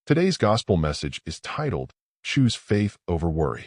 Today's gospel message is titled, Choose Faith Over Worry.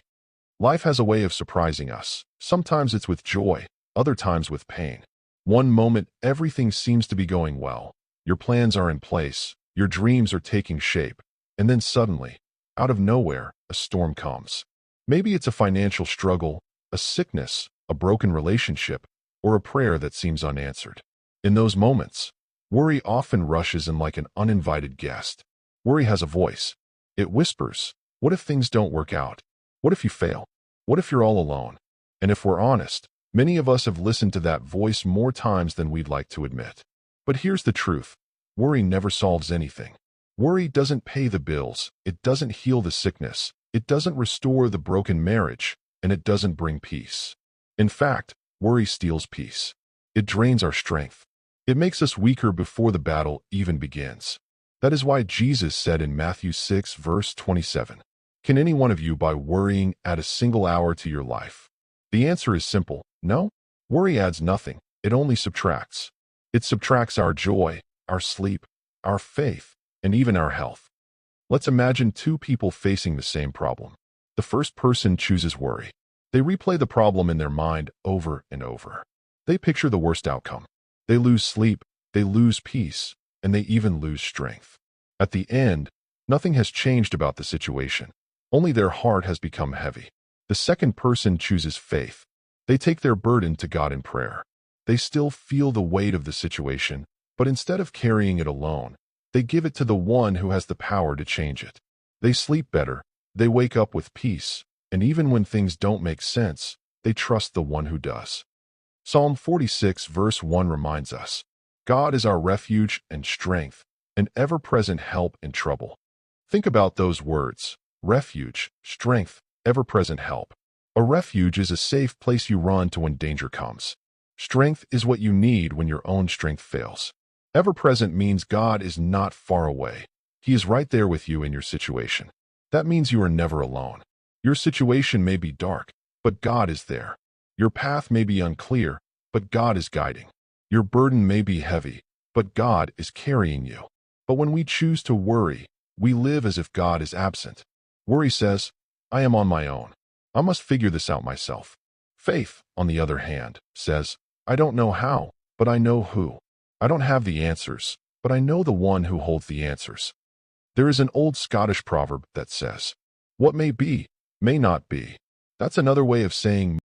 Life has a way of surprising us. Sometimes it's with joy, other times with pain. One moment, everything seems to be going well. Your plans are in place, your dreams are taking shape, and then suddenly, out of nowhere, a storm comes. Maybe it's a financial struggle, a sickness, a broken relationship, or a prayer that seems unanswered. In those moments, worry often rushes in like an uninvited guest. Worry has a voice. It whispers, what if things don't work out? What if you fail? What if you're all alone? And if we're honest, many of us have listened to that voice more times than we'd like to admit. But here's the truth. Worry never solves anything. Worry doesn't pay the bills. It doesn't heal the sickness. It doesn't restore the broken marriage. And it doesn't bring peace. In fact, worry steals peace. It drains our strength. It makes us weaker before the battle even begins. That is why Jesus said in Matthew 6, verse 27, "Can any one of you, by worrying, add a single hour to your life?" The answer is simple. No. Worry adds nothing. It only subtracts. It subtracts our joy, our sleep, our faith, and even our health. Let's imagine two people facing the same problem. The first person chooses worry. They replay the problem in their mind over and over. They picture the worst outcome. They lose sleep, they lose peace, and they even lose strength. At the end, nothing has changed about the situation. Only their heart has become heavy. The second person chooses faith. They take their burden to God in prayer. They still feel the weight of the situation, but instead of carrying it alone, they give it to the one who has the power to change it. They sleep better, they wake up with peace, and even when things don't make sense, they trust the one who does. Psalm 46 verse 1 reminds us, God is our refuge and strength, an ever-present help in trouble. Think about those words, refuge, strength, ever-present help. A refuge is a safe place you run to when danger comes. Strength is what you need when your own strength fails. Ever-present means God is not far away. He is right there with you in your situation. That means you are never alone. Your situation may be dark, but God is there. Your path may be unclear, but God is guiding. Your burden may be heavy, but God is carrying you. But when we choose to worry, we live as if God is absent. Worry says, I am on my own. I must figure this out myself. Faith, on the other hand, says, I don't know how, but I know who. I don't have the answers, but I know the one who holds the answers. There is an old Scottish proverb that says, what may be, may not be. That's another way of saying